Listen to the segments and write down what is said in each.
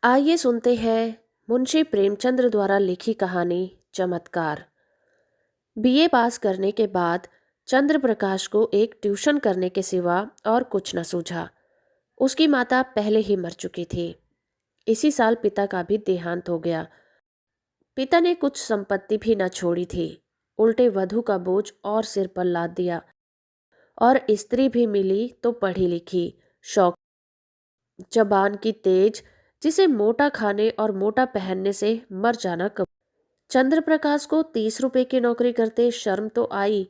आइए सुनते हैं मुंशी प्रेमचंद्र द्वारा लिखी कहानी चमत्कार। बीए पास करने के बाद चंद्र प्रकाश को एक ट्यूशन करने के सिवा और कुछ न सूझा। उसकी माता पहले ही मर चुकी थी। इसी साल पिता का भी देहांत हो गया। पिता ने कुछ संपत्ति भी न छोड़ी थी, उल्टे वधू का बोझ और सिर पर लाद दिया। और स्त्री भी मिली तो पढ़ी लिखी, शौक, जबान की तेज, जिसे मोटा खाने और मोटा पहनने से मर जाना कब। चंद्र प्रकाश को 30 रुपए की नौकरी करते शर्म तो आई,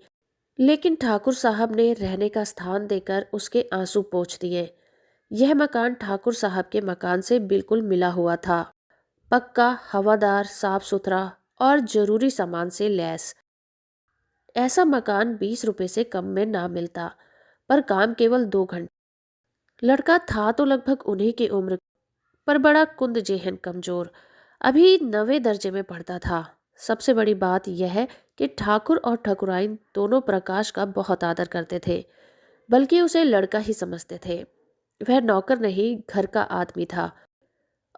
लेकिन ठाकुर साहब ने रहने का स्थान देकर उसके आंसू पोंछ दिए। यह मकान ठाकुर साहब के मकान से बिल्कुल मिला हुआ था, पक्का, हवादार, साफ सुथरा और जरूरी सामान से लैस। ऐसा मकान 20 रुपए से कम में ना मिलता, पर काम केवल 2 घंटे। लड़का था तो लगभग उन्हीं की उम्र, पर बड़ा कुंद जेहन कमजोर, अभी 9वें दर्जे में पढ़ता था। सबसे बड़ी बात यह है कि ठाकुर और ठकुराइन दोनों प्रकाश का बहुत आदर करते थे, बल्कि उसे लड़का ही समझते थे। वह नौकर नहीं, घर का आदमी था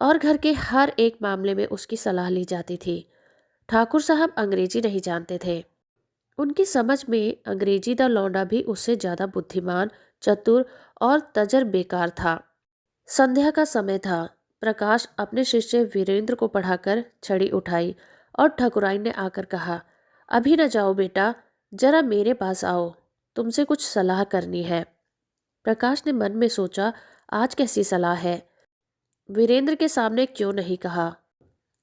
और घर के हर एक मामले में उसकी सलाह ली जाती थी। ठाकुर साहब अंग्रेजी नहीं जानते थे। उनकी समझ में अंग्रेजी दा लौंडा भी उससे ज्यादा बुद्धिमान, चतुर और तजर्बेकार था। संध्या का समय था। प्रकाश अपने शिष्य वीरेंद्र को पढ़ाकर छड़ी उठाई और ठकुराइन ने आकर कहा, अभी न जाओ बेटा, जरा मेरे पास आओ, तुमसे कुछ सलाह करनी है। प्रकाश ने मन में सोचा, आज कैसी सलाह है, वीरेंद्र के सामने क्यों नहीं कहा।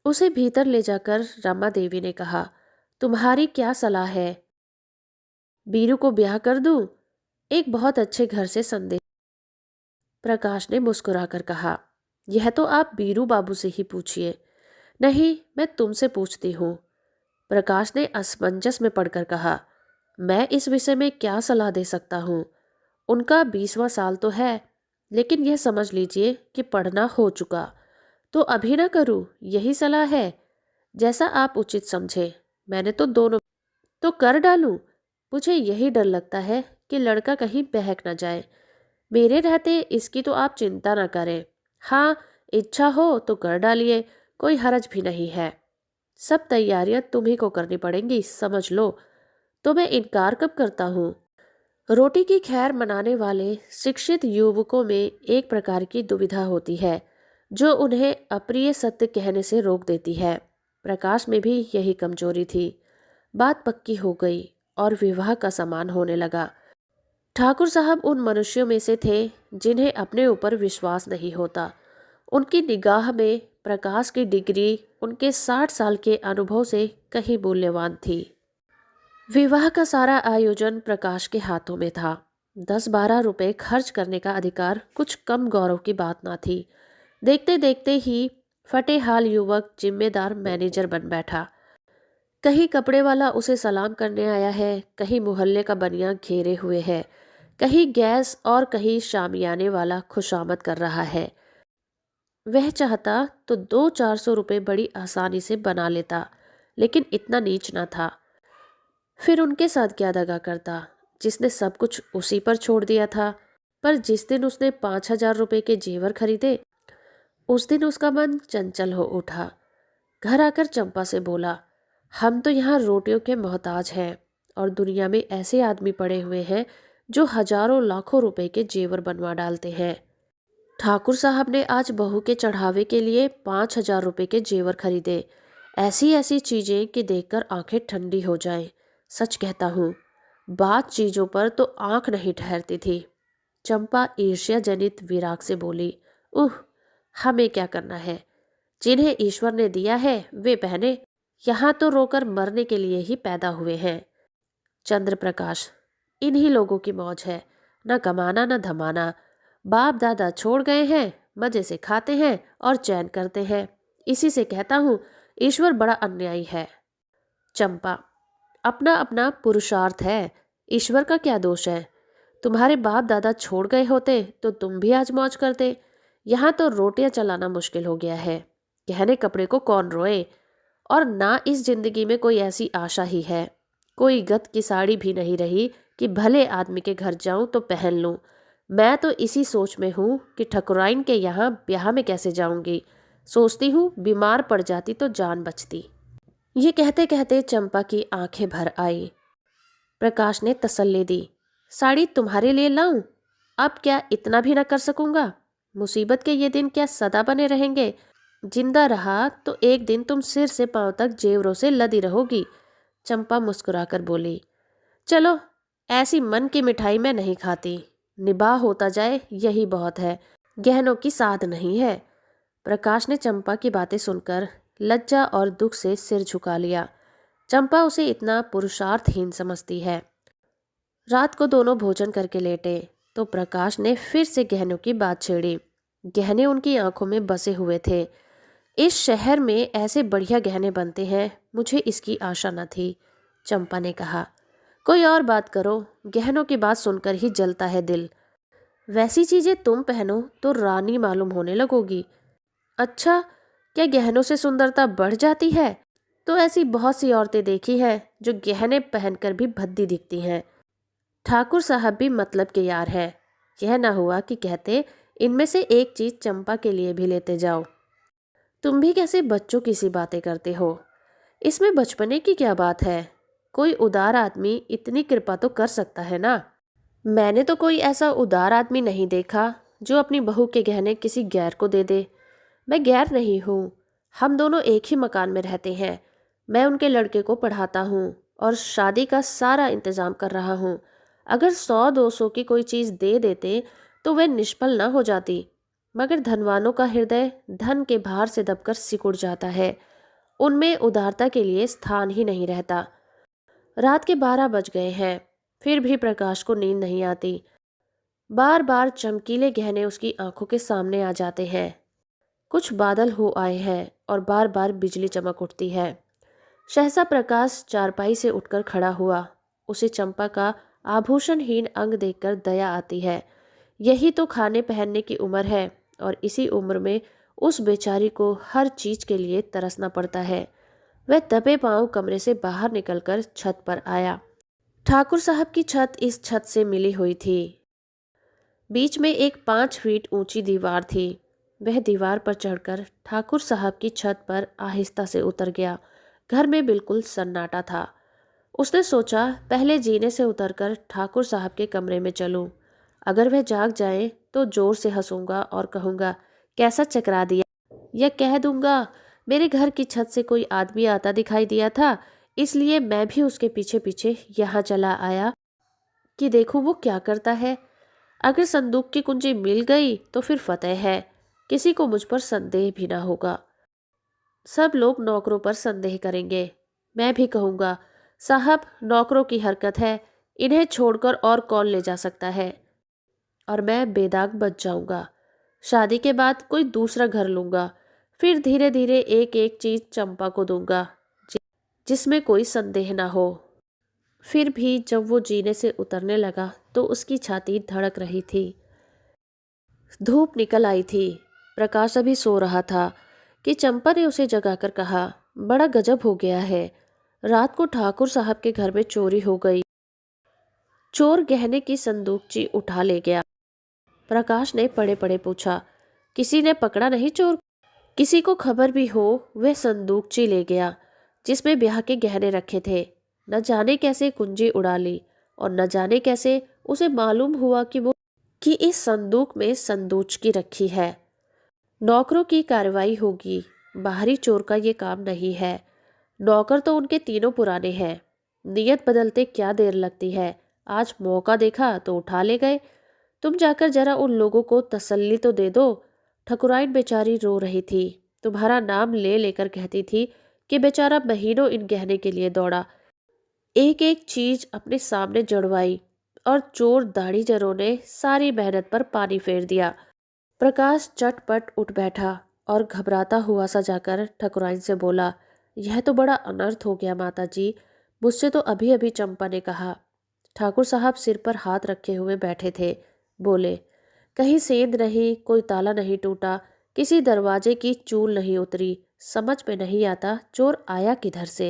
उसे भीतर ले जाकर रमा देवी ने कहा, तुम्हारी क्या सलाह है? बीरू को ब्याह कर दूं? एक बहुत अच्छे घर से संदेश। प्रकाश ने मुस्कुराकर कहा, यह तो आप बीरू बाबू से ही पूछिए। नहीं, मैं तुमसे पूछती हूँ। प्रकाश ने असमंजस में पड़कर कहा, मैं इस विषय में क्या सलाह दे सकता हूँ? उनका 20वां साल तो है, लेकिन यह समझ लीजिए कि पढ़ना हो चुका। तो अभी ना करूँ, यही सलाह है? जैसा आप उचित समझे। मैंने तो दोनों तो कर डालूं। मुझे यही डर लगता है कि लड़का कहीं बहक न जाए। मेरे रहते इसकी तो आप चिंता न करें। हाँ, इच्छा हो तो कर डालिए, कोई हरज भी नहीं है। सब तैयारियां तुम्ही को करनी पड़ेंगी, समझ लो। तो मैं इनकार कब करता हूँ? रोटी की खैर मनाने वाले शिक्षित युवकों में एक प्रकार की दुविधा होती है, जो उन्हें अप्रिय सत्य कहने से रोक देती है। प्रकाश में भी यही कमजोरी थी। बात पक्की हो गई और विवाह का सामान होने लगा। ठाकुर साहब उन मनुष्यों में से थे जिन्हें अपने ऊपर विश्वास नहीं होता। उनकी निगाह में प्रकाश की डिग्री उनके 60 साल के अनुभव से कहीं मूल्यवान थी। विवाह का सारा आयोजन प्रकाश के हाथों में था। 10-12 रुपए खर्च करने का अधिकार कुछ कम गौरव की बात ना थी। देखते देखते ही फटे हाल युवक जिम्मेदार मैनेजर बन बैठा। कहीं कपड़े वाला उसे सलाम करने आया है, कहीं मोहल्ले का बनिया घेरे हुए है, कहीं गैस और कहीं शामियाने वाला खुशामद कर रहा है। वह चाहता तो 200-400 रुपए बड़ी आसानी से बना लेता, लेकिन इतना नीच ना था। फिर उनके साथ क्या दगा करता, जिसने सब कुछ उसी पर छोड़ दिया था। पर जिस दिन उसने 5,000 रुपए के जेवर खरीदे, उस दिन उसका मन चंचल हो उठा। घर आकर चंपा से बोला, हम तो यहाँ रोटियों के मोहताज हैं और दुनिया में ऐसे आदमी पड़े हुए हैं जो हजारों लाखों रुपए के जेवर बनवा डालते हैं। ठाकुर साहब ने आज बहू के चढ़ावे के लिए 5,000 रुपए के जेवर खरीदे। ऐसी ऐसी चीजें कि देखकर आंखें ठंडी हो जाएं। सच कहता हूँ, बात चीजों पर तो आंख नहीं ठहरती थी। चंपा ईर्ष्या जनित विराग से बोली, उह, हमें क्या करना है? जिन्हें ईश्वर ने दिया है वे पहने। यहाँ तो रोकर मरने के लिए ही पैदा हुए हैं। चंद्र प्रकाश, इन्हीं लोगों की मौज है, न कमाना न धमाना। बाप दादा छोड़ गए हैं, मजे से खाते हैं और चैन करते हैं। इसी से कहता हूँ, ईश्वर बड़ा अन्यायी है। चंपा, अपना अपना पुरुषार्थ है, ईश्वर का क्या दोष है? तुम्हारे बाप दादा छोड़ गए होते तो तुम भी आज मौज करते। यहाँ तो रोटियां चलाना मुश्किल हो गया है। गहने कपड़े को कौन रोए? और ना इस जिंदगी में कोई ऐसी आशा ही है। कोई गत की साड़ी भी नहीं रही कि भले आदमी के घर जाऊं तो पहन लूं। मैं तो इसी सोच में हूं कि ठकुराइन के यहाँ ब्याह में कैसे जाऊंगी। सोचती हूँ बीमार पड़ जाती तो जान बचती। ये कहते कहते चंपा की आंखें भर आई। प्रकाश ने तसल्ली दी। साड़ी तुम्हारे लिए लाऊं? अब क्या इतना भी न कर सकूंगा? मुसीबत के ये दिन क्या सदा बने रहेंगे? जिंदा रहा तो एक दिन तुम सिर से पांव तक जेवरों से लदी रहोगी। चंपा मुस्कुराकर बोली। चलो, ऐसी मन की मिठाई मैं नहीं खाती। निबाह होता जाए यही बहुत है, गहनों की साध नहीं है। प्रकाश ने चंपा की बातें सुनकर लज्जा और दुख से सिर झुका लिया। चंपा उसे इतना पुरुषार्थहीन समझती है। रात को दोनों भोजन करके लेटे तो प्रकाश ने फिर से गहनों की बात छेड़ी। गहने उनकी आंखों में बसे हुए थे। इस शहर में ऐसे बढ़िया गहने बनते हैं, मुझे इसकी आशा न थी। चंपा ने कहा। कोई और बात करो, गहनों की बात सुनकर ही जलता है दिल। वैसी चीजें तुम पहनो तो रानी मालूम होने लगोगी। अच्छा, क्या गहनों से सुंदरता बढ़ जाती है? तो ऐसी बहुत सी औरतें देखी हैं जो गहने पहनकर भी भद्दी दिखती हैं। ठाकुर साहब भी मतलब के यार है। यह ना हुआ कि कहते इनमें से एक चीज चंपा के लिए भी लेते जाओ। तुम भी कैसे बच्चों की सी बातें करते हो? इसमें बचपने की क्या बात है? कोई उदार आदमी इतनी कृपा तो कर सकता है ना। मैंने तो कोई ऐसा उदार आदमी नहीं देखा जो अपनी बहू के गहने किसी गैर को दे दे। मैं गैर नहीं हूँ, हम दोनों एक ही मकान में रहते हैं। मैं उनके लड़के को पढ़ाता हूँ और शादी का सारा इंतजाम कर रहा हूँ। अगर 100-200 की कोई चीज़ दे देते तो वह निष्फल ना हो जाती। मगर धनवानों का हृदय धन के भार से दबकर सिकुड़ जाता है। उनमें उदारता के लिए स्थान ही नहीं रहता। रात के 12 बज गए हैं, फिर भी प्रकाश को नींद नहीं आती। बार बार चमकीले गहने उसकी आंखों के सामने आ जाते हैं। कुछ बादल हो आए हैं और बार बार बिजली चमक उठती है। सहसा प्रकाश चारपाई से उठकर खड़ा हुआ। उसे चंपा का आभूषणहीन अंग देखकर दया आती है। यही तो खाने पहनने की उम्र है और इसी उम्र में उस बेचारी को हर चीज के लिए तरसना पड़ता है। वह दबे पांव कमरे से बाहर निकलकर छत पर आया। ठाकुर साहब की छत इस छत से मिली हुई थी। बीच में एक 5 फीट ऊंची दीवार थी। वह दीवार पर चढ़कर ठाकुर साहब की छत पर आहिस्ता से उतर गया। घर में बिल्कुल सन्नाटा था। उसने सोचा पहले जीने से उतरकर ठाकुर साहब के कमरे में चलूं। अगर वह जाग जाए तो जोर से हंसूंगा और कहूंगा कैसा चकरा दिया, या कह दूंगा मेरे घर की छत से कोई आदमी आता दिखाई दिया था, इसलिए मैं भी उसके पीछे पीछे यहाँ चला आया कि देखूं वो क्या करता है। अगर संदूक की कुंजी मिल गई तो फिर फतेह है, किसी को मुझ पर संदेह भी ना होगा। सब लोग नौकरों पर संदेह करेंगे। मैं भी कहूँगा साहब नौकरों की हरकत है, इन्हें छोड़कर और कौन ले जा सकता है। और मैं बेदाग बच जाऊंगा। शादी के बाद कोई दूसरा घर लूंगा, फिर धीरे धीरे एक एक चीज चंपा को दूंगा जिसमें कोई संदेह ना हो। फिर भी जब वो जीने से उतरने लगा तो उसकी छाती धड़क रही थी। धूप निकल आई थी। प्रकाश अभी सो रहा था कि चंपा ने उसे जगाकर कहा, बड़ा गजब हो गया है, रात को ठाकुर साहब के घर में चोरी हो गई। चोर गहने की संदूकची उठा ले गया। प्रकाश ने पड़े पड़े पूछा, किसी ने पकड़ा नहीं चोर? किसी को खबर भी हो वह संदूकची ले गया जिसमें ब्याह के गहने रखे थे। न जाने कैसे कुंजी उड़ा ली और न जाने कैसे उसे मालूम हुआ कि इस संदूक में संदूकची रखी है। नौकरों की कार्रवाई होगी, बाहरी चोर का ये काम नहीं है। नौकर तो उनके तीनों पुराने हैं, नियत बदलते क्या देर लगती है। आज मौका देखा तो उठा ले गए। तुम जाकर जरा उन लोगों को तसल्ली तो दे दो। ठकुराइन बेचारी रो रही थी, तुम्हारा नाम ले लेकर कहती थी कि बेचारा महीनों इन गहने के लिए दौड़ा, एक एक चीज अपने सामने जड़वाई और चोर दाढ़ीजरों ने सारी मेहनत पर पानी फेर दिया। प्रकाश चटपट उठ बैठा और घबराता हुआ सा जाकर ठकुराइन से बोला, यह तो बड़ा अनर्थ हो गया माता जी, मुझसे तो अभी अभी चंपा ने कहा। ठाकुर साहब सिर पर हाथ रखे हुए बैठे थे। बोले, कहीं सेंध नहीं, कोई ताला नहीं टूटा, किसी दरवाजे की चूल नहीं उतरी, समझ में नहीं आता चोर आया किधर से।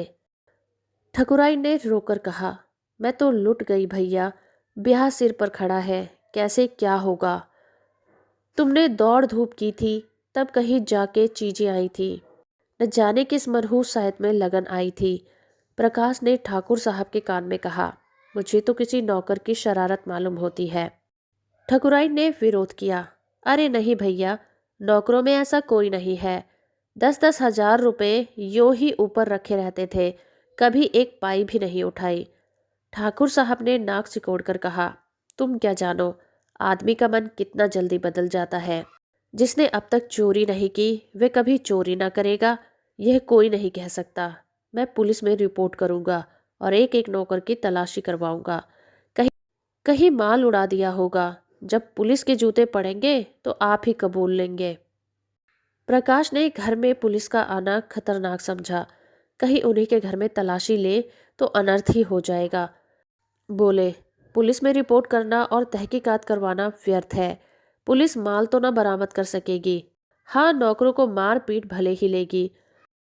ठकुराइन ने रोकर कहा, मैं तो लुट गई भैया, ब्याह सिर पर खड़ा है, कैसे क्या होगा। तुमने दौड़ धूप की थी, तब कहीं जाके चीजें आई थी। न जाने किस मनहूस साहब में लगन आई थी। प्रकाश ने ठाकुर साहब के कान में कहा, मुझे तो किसी नौकर की शरारत मालूम होती है। ठकुराइन ने विरोध किया, अरे नहीं भैया, नौकरों में ऐसा कोई नहीं है। 10-10 हजार रुपए यूं ही ऊपर रखे रहते थे, कभी एक पाई भी नहीं उठाई। ठाकुर साहब ने नाक सिकोड़कर कहा, तुम क्या जानो, आदमी का मन कितना जल्दी बदल जाता है। जिसने अब तक चोरी नहीं की वे कभी चोरी ना करेगा, यह कोई नहीं कह सकता। मैं पुलिस में रिपोर्ट करूंगा और एक एक नौकर की तलाशी करवाऊंगा। कहीं कहीं माल उड़ा दिया होगा। जब पुलिस के जूते पड़ेंगे तो आप ही कबूल लेंगे। प्रकाश ने घर में पुलिस का आना खतरनाक समझा। कहीं उन्हीं के घर में तलाशी ले तो अनर्थ ही हो जाएगा। बोले, पुलिस में रिपोर्ट करना और तहकीकात करवाना व्यर्थ है। पुलिस माल तो न बरामद कर सकेगी। हाँ, नौकरों को मार पीट भले ही लेगी।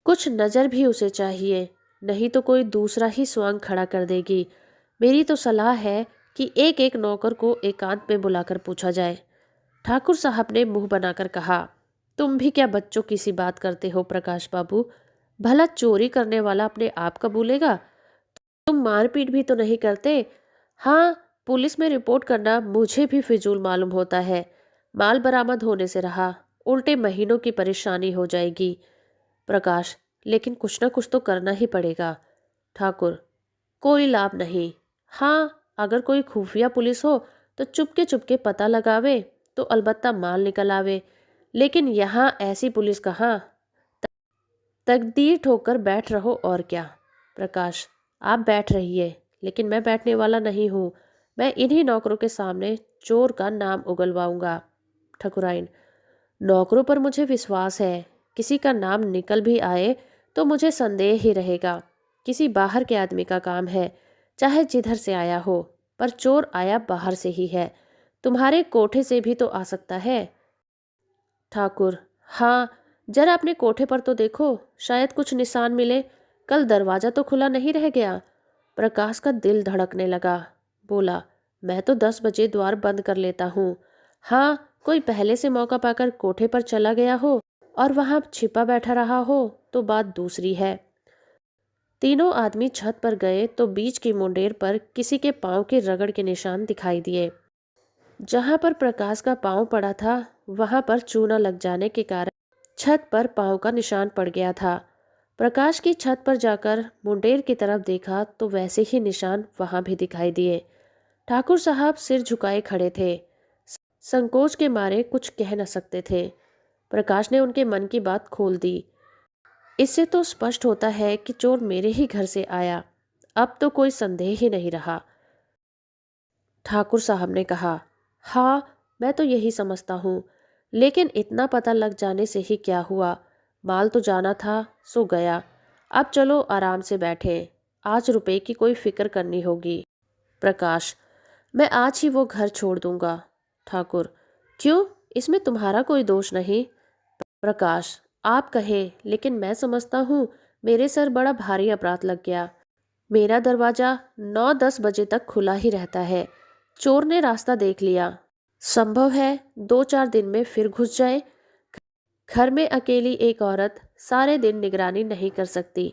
कुछ नज़र भी उसे चाहिए, नहीं तो कोई दूसरा ही स्वांग खड़ा कर देगी। मेरी तो सलाह है कि एक एक नौकर को एकांत में बुलाकर पूछा जाए। ठाकुर साहब ने मुंह बनाकर कहा, तुम भी क्या बच्चों की सी बात करते हो प्रकाश बाबू। भला चोरी करने वाला अपने आप कबूलेगा? तुम मारपीट भी तो नहीं करते। हाँ, पुलिस में रिपोर्ट करना मुझे भी फिजूल मालूम होता है। माल बरामद होने से रहा, उल्टे महीनों की परेशानी हो जाएगी। प्रकाश, लेकिन कुछ ना कुछ तो करना ही पड़ेगा। ठाकुर, कोई लाभ नहीं। हाँ, अगर कोई खुफिया पुलिस हो तो चुपके चुपके पता लगावे तो अलबत्ता माल निकल आवे। लेकिन यहाँ ऐसी पुलिस कहाँ। तकदीर ठोकर बैठ रहो और क्या। प्रकाश, आप बैठ रहिए, लेकिन मैं बैठने वाला नहीं हूँ। मैं इन्हीं नौकरों के सामने चोर का नाम उगलवाऊंगा। ठकुराइन, नौकरों पर मुझे विश्वास है। किसी का नाम निकल भी आए तो मुझे संदेह ही रहेगा। किसी बाहर के आदमी का काम है, चाहे जिधर से आया हो। पर चोर आया बाहर से ही है, तुम्हारे कोठे से भी तो आ सकता है। ठाकुर, हाँ, जरा अपने कोठे पर तो देखो, शायद कुछ निशान मिले। कल दरवाजा तो खुला नहीं रह गया। प्रकाश का दिल धड़कने लगा। बोला, मैं तो 10 बजे द्वार बंद कर लेता हूँ। हाँ, कोई पहले से मौका पाकर कोठे पर चला गया हो और वहां छिपा बैठा रहा हो तो बात दूसरी है। तीनों आदमी छत पर गए तो बीच की मुंडेर पर किसी के पांव के रगड़ के निशान दिखाई दिए। जहां पर प्रकाश का पांव पड़ा था वहां पर चूना लग जाने के कारण छत पर पांव का निशान पड़ गया था। प्रकाश की छत पर जाकर मुंडेर की तरफ देखा तो वैसे ही निशान वहां भी दिखाई दिए। ठाकुर साहब सिर झुकाए खड़े थे, संकोच के मारे कुछ कह न सकते थे। प्रकाश ने उनके मन की बात खोल दी। इससे तो स्पष्ट होता है कि चोर मेरे ही घर से आया। अब तो कोई संदेह ही नहीं रहा। ठाकुर साहब ने कहा, हाँ, मैं तो यही समझता हूँ। लेकिन इतना पता लग जाने से ही क्या हुआ। माल तो जाना था सो गया। अब चलो आराम से बैठे। आज रुपए की कोई फिक्र करनी होगी। प्रकाश, मैं आज ही वो घर छोड़ दूंगा। ठाकुर, क्यों, इसमें तुम्हारा कोई दोष नहीं। प्रकाश, आप कहें, लेकिन मैं समझता हूँ मेरे सर बड़ा भारी अपराध लग गया। मेरा दरवाजा 9-10 बजे तक खुला ही रहता है। चोर ने रास्ता देख लिया, संभव है 2-4 दिन में फिर घुस जाए। घर में अकेली एक औरत सारे दिन निगरानी नहीं कर सकती।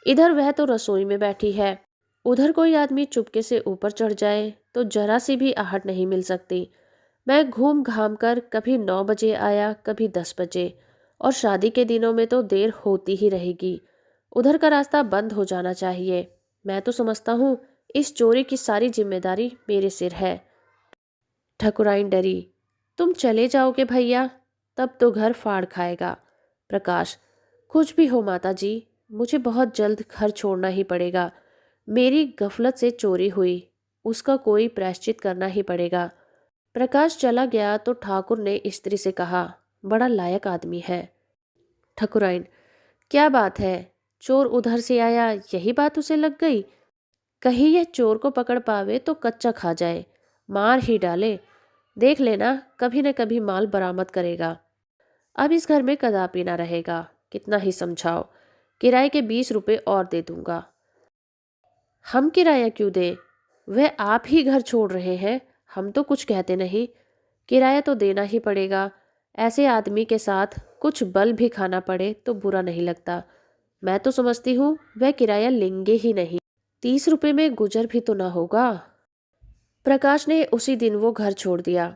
इधर वह तो रसोई में बैठी है, उधर कोई आदमी चुपके से ऊपर चढ़ जाए तो जरा सी भी आहट नहीं मिल सकती। मैं घूम घाम कर कभी 9 बजे आया, कभी 10 बजे, और शादी के दिनों में तो देर होती ही रहेगी। उधर का रास्ता बंद हो जाना चाहिए। मैं तो समझता हूँ इस चोरी की सारी जिम्मेदारी मेरे सिर है। ठकुराइन डरी, तुम चले जाओगे भैया, तब तो घर फाड़ खाएगा। प्रकाश, कुछ भी हो माता जी, मुझे बहुत जल्द घर छोड़ना ही पड़ेगा। मेरी गफलत से चोरी हुई, उसका कोई प्रायश्चित करना ही पड़ेगा। प्रकाश चला गया तो ठाकुर ने स्त्री से कहा, बड़ा लायक आदमी है। ठकुराइन, क्या बात है, चोर उधर से आया यही बात उसे लग गई। कहीं यह चोर को पकड़ पावे तो कच्चा खा जाए, मार ही डाले। देख लेना, कभी न कभी माल बरामद करेगा। अब इस घर में कदापि ना रहेगा, कितना ही समझाओ। किराए के 20 रुपए और दे दूंगा। हम किराया क्यों दे, वह आप ही घर छोड़ रहे हैं, हम तो कुछ कहते नहीं। किराया तो देना ही पड़ेगा, ऐसे आदमी के साथ कुछ बल भी खाना पड़े तो बुरा नहीं लगता। मैं तो समझती हूँ वह किराया लेंगे ही नहीं। 30 रुपए में गुजर भी तो ना होगा। प्रकाश ने उसी दिन वो घर छोड़ दिया।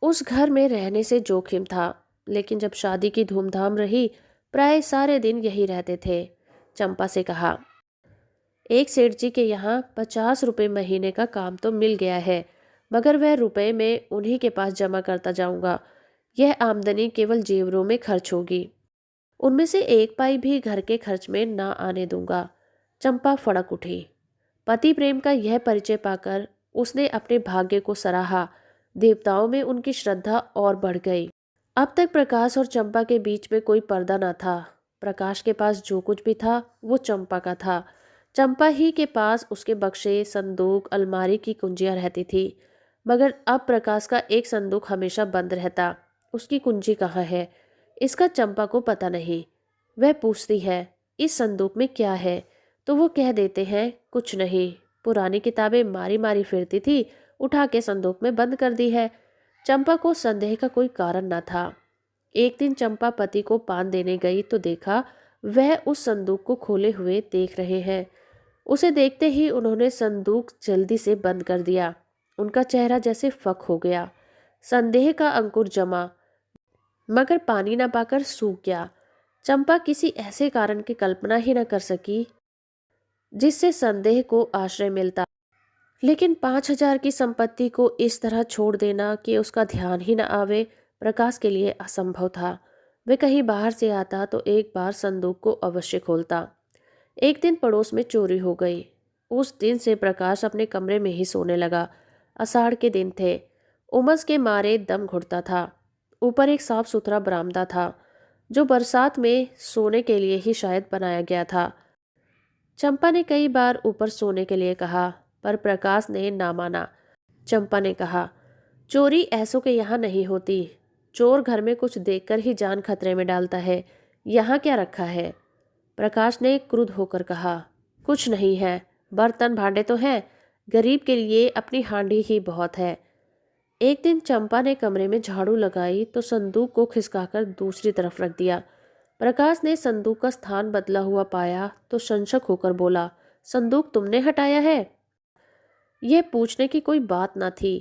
उस घर में रहने से जोखिम था, लेकिन जब शादी की धूमधाम रही, प्राय सारे दिन यही रहते थे। चंपा से कहा, एक सेठ जी के यहाँ 50 रुपए महीने का काम तो मिल गया है, मगर वह रुपए में उन्हीं के पास जमा करता जाऊंगा। यह आमदनी केवल जेवरों में खर्च होगी, उनमें से एक पाई भी घर के खर्च में ना आने दूंगा। चंपा फड़क उठी। पति प्रेम का यह परिचय पाकर उसने अपने भाग्य को सराहा। देवताओं में उनकी श्रद्धा और बढ़ गई। अब तक प्रकाश और चंपा के बीच में कोई पर्दा न था। प्रकाश के पास जो कुछ भी था वो चंपा का था। चंपा ही के पास उसके बक्से, संदूक, अलमारी की कुंजियां रहती थी। मगर अब प्रकाश का एक संदूक हमेशा बंद रहता। उसकी कुंजी कहाँ है, इसका चंपा को पता नहीं। वह पूछती है, इस संदूक में क्या है, तो वो कह देते हैं कुछ नहीं, पुरानी किताबें मारी मारी फिरती थी, उठा के संदूक में बंद कर दी है। चंपा को संदेह का कोई कारण न था। एक दिन चंपा पति को पान देने गई तो देखा वह उस संदूक को खोले हुए देख रहे हैं। उसे देखते ही उन्होंने संदूक जल्दी से बंद कर दिया। उनका चेहरा जैसे फक हो गया। संदेह का अंकुर जमा, मगर पानी न पाकर सूख गया। चंपा किसी ऐसे कारण की कल्पना ही न कर सकी जिससे संदेह को आश्रय मिलता। लेकिन 5,000 की संपत्ति को इस तरह छोड़ देना कि उसका ध्यान ही न आवे, प्रकाश के लिए असंभव था। वे कहीं बाहर से आता तो एक बार संदूक को अवश्य खोलता। एक दिन पड़ोस में चोरी हो गई। उस दिन से प्रकाश अपने कमरे में ही सोने लगा। आषाढ़ के दिन थे। उमस के मारे दम घुटता था। ऊपर एक साफ सुथरा बरामदा था जो बरसात में सोने के लिए ही शायद बनाया गया था। चंपा ने कई बार ऊपर सोने के लिए कहा, पर प्रकाश ने ना माना। चंपा ने कहा, चोरी ऐसों के यहाँ नहीं होती। चोर घर में कुछ देखकर ही जान खतरे में डालता है। यहाँ क्या रखा है? प्रकाश ने क्रुद्ध होकर कहा, कुछ नहीं है, बर्तन भांडे तो हैं, गरीब के लिए अपनी हांडी ही बहुत है। एक दिन चंपा ने कमरे में झाड़ू लगाई तो संदूक को खिसकाकर दूसरी तरफ रख दिया। प्रकाश ने संदूक का स्थान बदला हुआ पाया तो संशक होकर बोला, संदूक तुमने हटाया है? यह पूछने की कोई बात ना थी।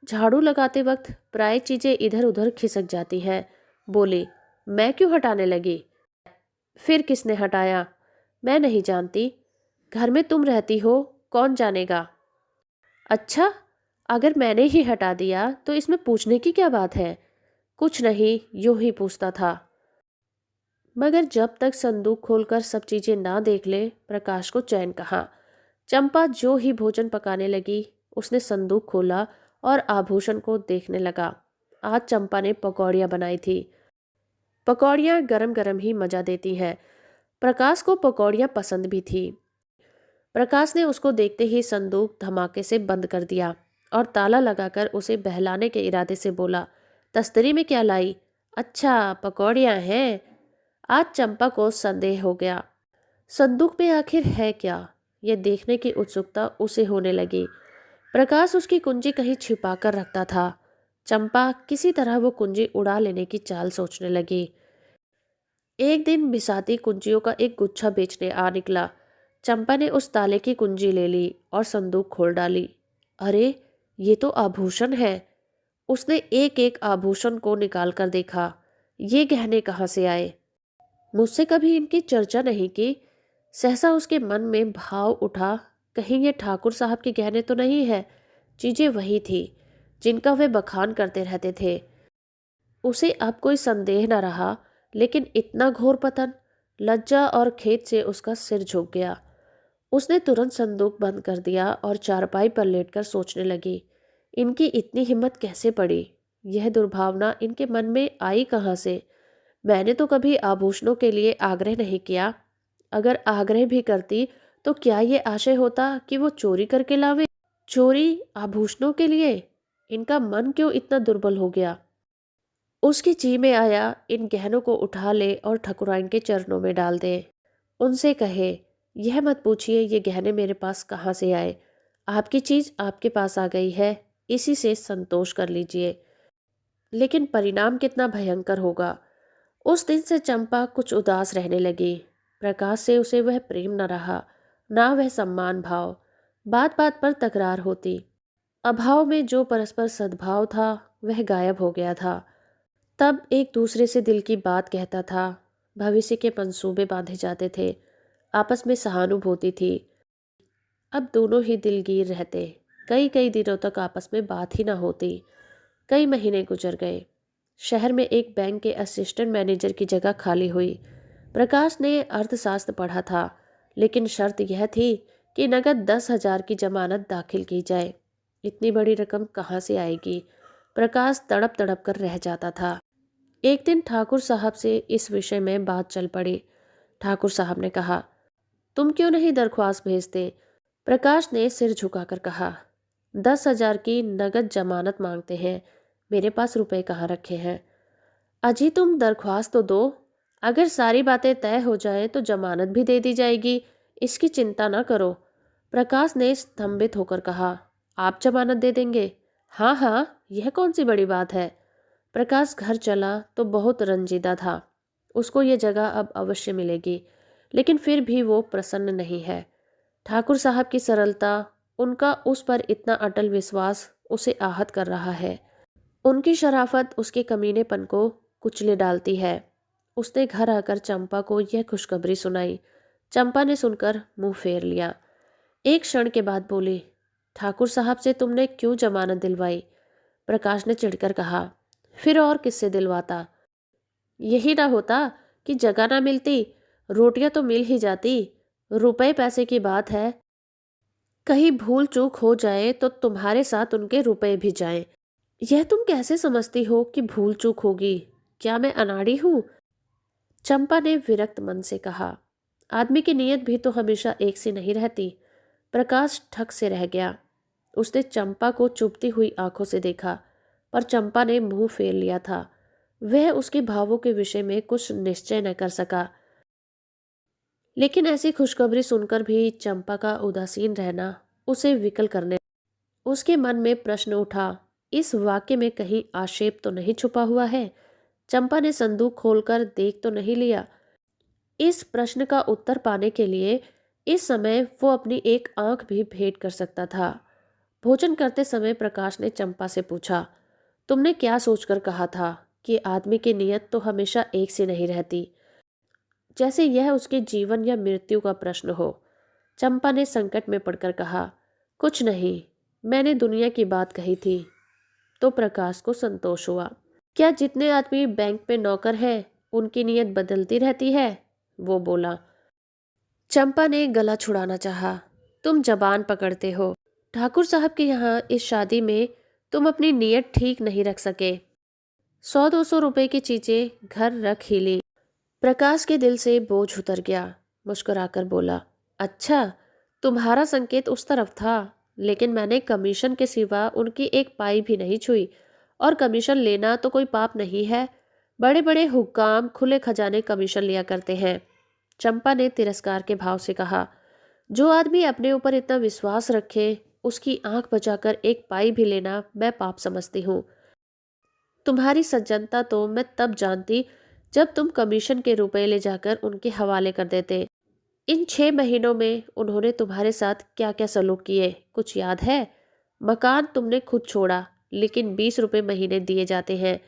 झाड़ू लगाते वक्त प्राय चीजें इधर उधर खिसक जाती हैं। बोली, मैं क्यों हटाने लगी? फिर किसने हटाया? मैं नहीं जानती। घर में तुम रहती हो, कौन जानेगा? अच्छा, अगर मैंने ही हटा दिया तो इसमें पूछने की क्या बात है? कुछ नहीं, यूं ही पूछता था। मगर जब तक संदूक खोलकर सब चीजें ना देख ले, प्रकाश को चैन कहाँ। चंपा जो ही भोजन पकाने लगी, उसने संदूक खोला और आभूषण को देखने लगा। आज चंपा ने पकौड़ियाँ बनाई थी। पकौड़ियाँ गरम गरम ही मजा देती हैं। प्रकाश को पकौड़ियाँ पसंद भी थी। प्रकाश ने उसको देखते ही संदूक धमाके से बंद कर दिया और ताला लगाकर उसे बहलाने के इरादे से बोला, तस्तरी में क्या लाई? अच्छा, पकौड़ियाँ हैं। आज चंपा को संदेह हो गया। संदूक में आखिर है क्या, यह देखने की उत्सुकता उसे होने लगी। प्रकाश उसकी कुंजी कहीं छिपा कर रखता था। चंपा किसी तरह वो कुंजी उड़ा लेने की चाल सोचने लगी। एक दिन बिसाती कुंजियों का एक गुच्छा बेचने आ निकला। चंपा ने उस ताले की कुंजी ले ली और संदूक खोल डाली। अरे, ये तो आभूषण है। उसने एक एक आभूषण को निकाल कर देखा। ये गहने कहाँ से आए? मुझसे कभी इनकी चर्चा नहीं की। सहसा उसके मन में भाव उठा, कहीं ये ठाकुर साहब के गहने तो नहीं है। चीजें वही थी जिनका वे बखान करते रहते थे। उसे अब कोई संदेह न रहा, लेकिन इतना घोर पतन, लज्जा और खेद से उसका सिर झुक गया। उसने तुरंत संदूक बंद कर दिया और चारपाई पर लेटकर सोचने लगी, इनकी इतनी हिम्मत कैसे पड़ी? यह दुर्भावना इनके मन में आई कहाँ से? मैंने तो कभी आभूषणों के लिए आग्रह नहीं किया। अगर आग्रह भी करती तो क्या ये आशय होता कि वो चोरी करके लावे? चोरी आभूषणों के लिए? इनका मन क्यों इतना दुर्बल हो गया? उसकी जी में आया इन गहनों को उठा ले और ठकुराइन के चरणों में डाल दे। उनसे कहे, यह मत पूछिए ये गहने मेरे पास कहाँ से आए। आपकी चीज आपके पास आ गई है, इसी से संतोष कर लीजिए। लेकिन परिणाम कितना भयंकर होगा। उस दिन से चंपा कुछ उदास रहने लगी। प्रकाश से उसे वह प्रेम न रहा, ना वह सम्मान भाव। बात बात पर तकरार होती। अभाव में जो परस्पर सद्भाव था वह गायब हो गया था। तब एक दूसरे से दिल की बात कहता था, भविष्य के मंसूबे बांधे जाते थे, आपस में सहानुभूति थी। अब दोनों ही दिलगीर रहते। कई कई दिनों तक आपस में बात ही ना होती। कई महीने गुजर गए। शहर में एक बैंक के असिस्टेंट मैनेजर की जगह खाली हुई। प्रकाश ने अर्थशास्त्र पढ़ा था, लेकिन शर्त यह थी कि नगद 10,000 की जमानत दाखिल की जाए। इतनी बड़ी रकम कहाँ से आएगी? प्रकाश तड़प तड़प कर रह जाता था। एक दिन ठाकुर साहब से इस विषय में बात चल पड़ी। ठाकुर साहब ने कहा, तुम क्यों नहीं दरख्वास्त भेजते? प्रकाश ने सिर झुकाकर कहा, 10,000 की नगद जमानत मांगते हैं, मेरे पास रुपए कहाँ रखे हैं? अजी तुम दरख्वास्त तो दो, अगर सारी बातें तय हो जाएं तो जमानत भी दे दी जाएगी, इसकी चिंता ना करो। प्रकाश ने स्तंभित होकर कहा, आप जमानत दे देंगे? हाँ हाँ, यह कौन सी बड़ी बात है। प्रकाश घर चला तो बहुत रंजीदा था। उसको ये जगह अब अवश्य मिलेगी, लेकिन फिर भी वो प्रसन्न नहीं है। ठाकुर साहब की सरलता, उनका उस पर इतना अटल विश्वास उसे आहत कर रहा है। उनकी शराफत उसके कमीनेपन को कुचले डालती है। उसने घर आकर चंपा को यह खुशखबरी सुनाई। चंपा ने सुनकर मुंह फेर लिया। एक क्षण के बाद बोली, ठाकुर साहब से तुमने क्यों जमानत दिलवाई? प्रकाश ने चिढ़कर कहा, फिर और किससे दिलवाता? यही ना होता कि जगह ना मिलती, रोटियां तो मिल ही जाती। रुपए पैसे की बात है, कहीं भूल चूक हो जाए तो तुम्हारे साथ उनके रुपए भी जाएं। यह तुम कैसे समझती हो कि भूल चूक होगी? क्या मैं अनाड़ी हूं? चंपा ने विरक्त मन से कहा। आदमी की नीयत भी तो हमेशा एक सी नहीं रहती। प्रकाश ठक से रह गया। उसने चंपा को चुभती हुई आंखों से देखा, पर चंपा ने मुंह फेर लिया था। वह उसके भावों के विषय में कुछ निश्चय न कर सका। लेकिन ऐसी खुशखबरी सुनकर भी चंपा का उदासीन रहना उसे विकल करने। उसके मन में प्रश्न उठा, इस वाक्य में कहीं आक्षेप तो नहीं छुपा हुआ है? चंपा ने संदूक खोलकर देख तो नहीं लिया? इस प्रश्न का उत्तर पाने के लिए इस समय वो अपनी एक आंख भी भेंट कर सकता था। भोजन करते समय प्रकाश ने चंपा से पूछा, तुमने क्या सोचकर कहा था कि आदमी की नीयत तो हमेशा एक सी नहीं रहती, जैसे यह उसके जीवन या मृत्यु का प्रश्न हो? चंपा ने संकट में पड़कर कहा, कुछ नहीं, मैंने दुनिया की बात कही थी। तो प्रकाश को संतोष हुआ। क्या जितने आदमी बैंक में नौकर हैं उनकी नीयत बदलती रहती है? वो बोला। चंपा ने गला छुड़ाना चाहा, तुम जबान पकड़ते हो। ठाकुर साहब के यहाँ इस शादी में तुम अपनी नीयत ठीक नहीं रख सके। 100-200 रुपए की चीजें घर रख ही ली। प्रकाश के दिल से बोझ उतर गया। मुस्कुराकर बोला, अच्छा, तुम्हारा संकेत उस तरफ था, लेकिन मैंने कमीशन के सिवा उनकी एक पाई भी नहीं छुई। और कमीशन लेना तो कोई पाप नहीं है। बड़े बड़े हुक्काम खुले खजाने कमीशन लिया करते हैं। चंपा ने तिरस्कार के भाव से कहा, जो आदमी अपने ऊपर इतना विश्वास रखे उसकी आंख बचाकर एक पाई भी लेना मैं पाप समझती हूँ। तुम्हारी सज्जनता तो मैं तब जानती जब तुम कमीशन के रुपए ले जाकर उनके हवाले कर देते। इन 6 महीनों में उन्होंने तुम्हारे साथ क्या क्या सलूक किए, कुछ याद है? मकान तुमने खुद छोड़ा, लेकिन 20 रुपए महीने दिए जाते हैं।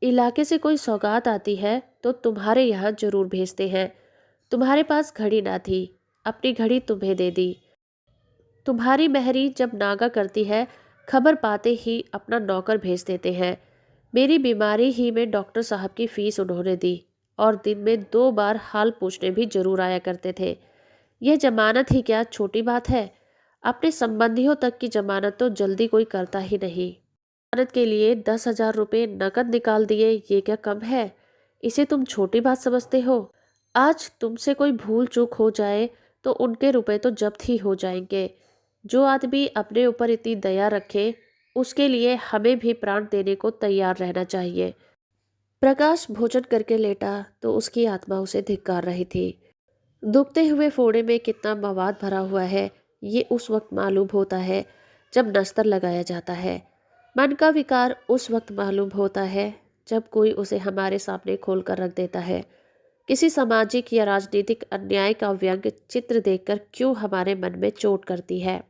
इलाके से कोई सौगात आती है तो तुम्हारे यहाँ जरूर भेजते हैं। तुम्हारे पास घड़ी ना थी, अपनी घड़ी तुम्हें दे दी। तुम्हारी महरी जब नागा करती है, खबर पाते ही अपना नौकर भेज देते हैं। मेरी बीमारी ही में डॉक्टर साहब की फीस उन्होंने दी, और दिन में 2 बार हाल पूछने भी जरूर आया करते थे। यह जमानत ही क्या छोटी बात है? अपने संबंधियों तक की जमानत तो जल्दी कोई करता ही नहीं। जमानत के लिए 10,000 रुपये नकद निकाल दिए, ये क्या कम है? इसे तुम छोटी बात समझते हो? आज तुमसे कोई भूल चूक हो जाए तो उनके रुपए तो जब्त ही हो जाएंगे। जो आदमी अपने ऊपर इतनी दया रखे उसके लिए हमें भी प्राण देने को तैयार रहना चाहिए। प्रकाश भोजन करके लेटा तो उसकी आत्मा उसे धिक्कार रही थी। दुखते हुए फोड़े में कितना मवाद भरा हुआ है ये उस वक्त मालूम होता है जब नस्तर लगाया जाता है। मन का विकार उस वक्त मालूम होता है जब कोई उसे हमारे सामने खोलकर रख देता है। किसी सामाजिक या राजनीतिक अन्याय का व्यंग्य चित्र देखकर क्यों हमारे मन में चोट करती है?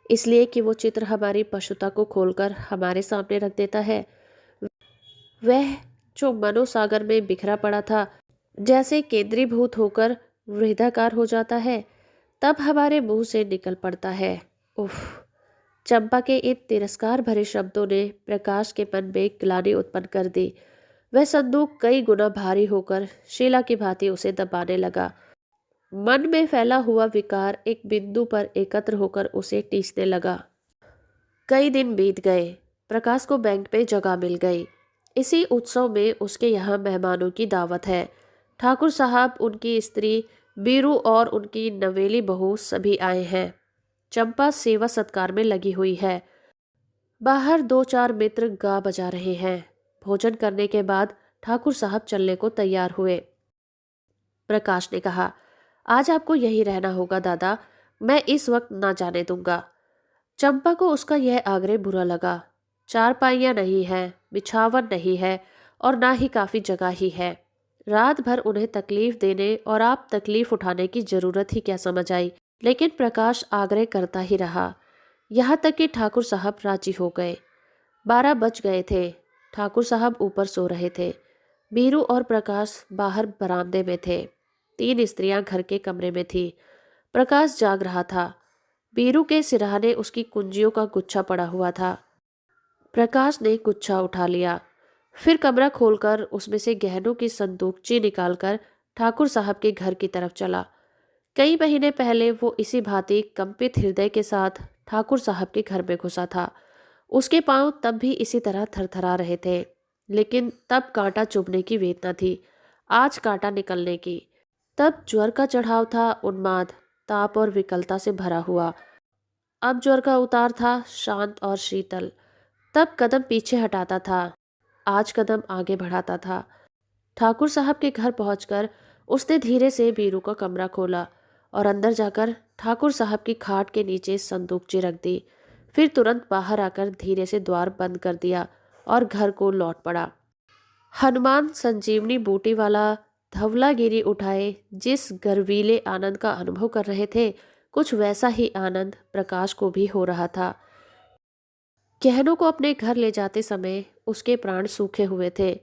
इसलिए कि वो चित्र हमारी पशुता को खोलकर हमारे सामने रख देता है। वह जो मनोसागर में बिखरा पड़ा था, जैसे केंद्रीभूत होकर वृद्धाकार हो जाता है, तब हमारे मुंह से निकल पड़ता है, उफ। चंपा के इन तिरस्कार भरे शब्दों ने प्रकाश के मन में ग्लानि उत्पन्न कर दी। वह संदूक कई गुना भारी होकर शीला की भांति उसे दबाने लगा। मन में फैला हुआ विकार एक बिंदु पर एकत्र होकर उसे टीसने लगा। कई दिन बीत गए। प्रकाश को बैंक में जगह मिल गई। इसी उत्सव में उसके यहाँ मेहमानों की दावत है। ठाकुर साहब, उनकी स्त्री बीरू और उनकी नवेली बहू सभी आए हैं। चंपा सेवा सत्कार में लगी हुई है। बाहर 2-4 मित्र गा बजा रहे हैं। भोजन करने के बाद ठाकुर साहब चलने को तैयार हुए। प्रकाश ने कहा, आज आपको यहीं रहना होगा दादा, मैं इस वक्त ना जाने दूंगा। चंपा को उसका यह आग्रह बुरा लगा। चारपाइयाँ नहीं है, बिछावन नहीं है और ना ही काफ़ी जगह ही है। रात भर उन्हें तकलीफ देने और आप तकलीफ उठाने की जरूरत ही क्या समझ आई। लेकिन प्रकाश आग्रह करता ही रहा, यहाँ तक कि ठाकुर साहब राजी हो गए। 12 बज गए थे। ठाकुर साहब ऊपर सो रहे थे। बीरू और प्रकाश बाहर बरामदे में थे। 3 स्त्रियां घर के कमरे में थी। प्रकाश जाग रहा था। बीरू के सिरहाने उसकी कुंजियों का गुच्छा पड़ा हुआ था। प्रकाश ने गुच्छा उठा लिया, फिर कमरा खोलकर उसमें से गहनों की संदूकची निकालकर ठाकुर साहब के घर की तरफ चला। कई महीने पहले वो इसी भांति कंपित हृदय के साथ ठाकुर साहब के घर में घुसा था। उसके पांव तब भी इसी तरह थरथरा रहे थे, लेकिन तब कांटा चुभने की वेदना थी, आज कांटा निकलने की। तब ज्वर का चढ़ाव था, उन्माद, ताप और विकलता से भरा हुआ। अब ज्वर का उतार था, शांत और शीतल। तब कदम पीछे हटाता था, आज कदम आगे बढ़ाता था। ठाकुर साहब के घर पहुंचकर उसने धीरे से बीरू का कमरा खोला और अंदर जाकर ठाकुर साहब की खाट के नीचे संदूकची रख दी। फिर तुरंत बाहर आकर धीरे से द्वार बंद कर दिया और घर को लौट पड़ा। हनुमान संजीवनी बूटी वाला धवलागिरी उठाए जिस गर्वीले आनंद का अनुभव कर रहे थे, कुछ वैसा ही आनंद प्रकाश को भी हो रहा था। गहनों को अपने घर ले जाते समय उसके प्राण सूखे हुए थे,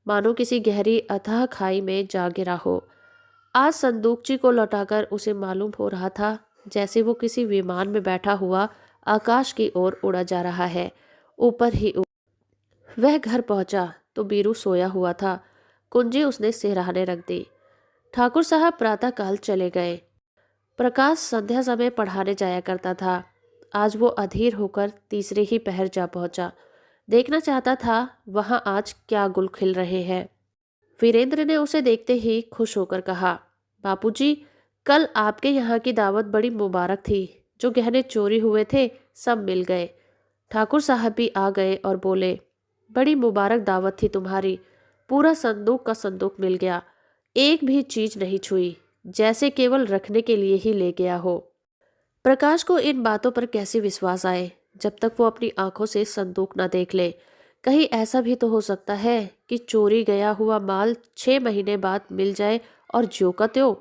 मानो किसी गहरी अथाह खाई में जा गिरा हो। आज संदूकची को लौटाकर उसे मालूम हो रहा था जैसे वो किसी विमान में बैठा हुआ आकाश की ओर उड़ा जा रहा है, ऊपर ही ऊपर। वह घर पहुंचा तो बीरू सोया हुआ था। कुंजी उसने सिरहाने रख दी। ठाकुर साहब प्रातःकाल चले गए। प्रकाश संध्या समय पढ़ाने जाया करता था। आज वो अधीर होकर तीसरे ही पहर जा पहुंचा। देखना चाहता था वहां आज क्या गुल खिल रहे हैं। वीरेंद्र ने उसे देखते ही खुश होकर कहा, बापूजी, कल आपके यहाँ की दावत बड़ी मुबारक थी। जो गहने चोरी हुए थे सब मिल गए। ठाकुर साहब भी आ गए और बोले, बड़ी मुबारक दावत थी तुम्हारी। पूरा संदूक का संदूक मिल गया, एक भी चीज नहीं छुई, जैसे केवल रखने के लिए ही ले गया हो। प्रकाश को इन बातों पर कैसे विश्वास आए जब तक वो अपनी आंखों से संदूक न देख ले। कहीं ऐसा भी तो हो सकता है कि चोरी गया हुआ माल 6 महीने बाद मिल जाए और ज्यों का त्यों।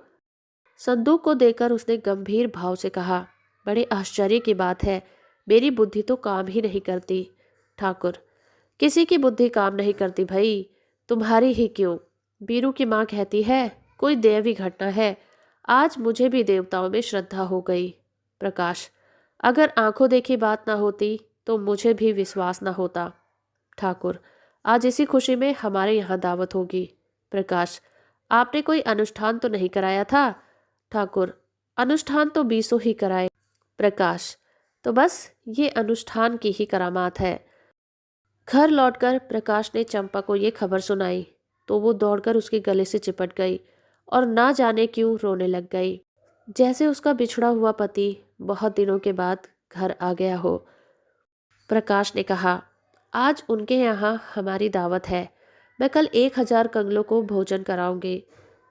संदूक को देखकर उसने गंभीर भाव से कहा, बड़े आश्चर्य की बात है, मेरी बुद्धि तो काम ही नहीं करती। ठाकुर, किसी की बुद्धि काम नहीं करती भाई, तुम्हारी ही क्यों। बीरू की माँ कहती है कोई दैवी घटना है। आज मुझे भी देवताओं में श्रद्धा हो गई। प्रकाश, अगर आंखों देखी बात ना होती तो मुझे भी विश्वास ना होता। ठाकुर, आज इसी खुशी में हमारे यहाँ दावत होगी। प्रकाश, आपने कोई अनुष्ठान तो नहीं कराया था। ठाकुर, अनुष्ठान तो 20 ही कराए। प्रकाश, तो बस ये अनुष्ठान की ही करामात है। घर लौटकर प्रकाश ने चंपा को ये खबर सुनाई तो वो दौड़कर उसके गले से चिपट गई और ना जाने क्यों रोने लग गई, जैसे उसका बिछड़ा हुआ पति बहुत दिनों के बाद घर आ गया हो। प्रकाश ने कहा, आज उनके यहाँ हमारी दावत है। मैं कल 1000 कंगलों को भोजन कराऊंगी।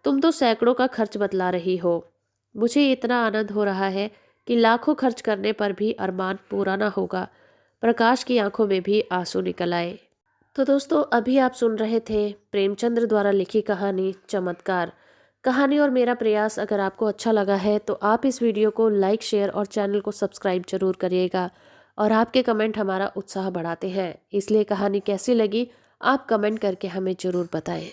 तुम तो सैकड़ों का खर्च बतला रही हो। मुझे इतना आनंद हो रहा है कि लाखों खर्च करने पर भी अरमान पूरा ना होगा। प्रकाश की आंखों में भी आंसू निकल आए। तो दोस्तों अभी आप सुन रहे थे प्रेमचंद्र द्वारा लिखी कहानी चमत्कार। कहानी और मेरा प्रयास अगर आपको अच्छा लगा है तो आप इस वीडियो को लाइक शेयर और चैनल को सब्सक्राइब जरूर करिएगा। और आपके कमेंट हमारा उत्साह बढ़ाते हैं, इसलिए कहानी कैसी लगी आप कमेंट करके हमें ज़रूर बताएं।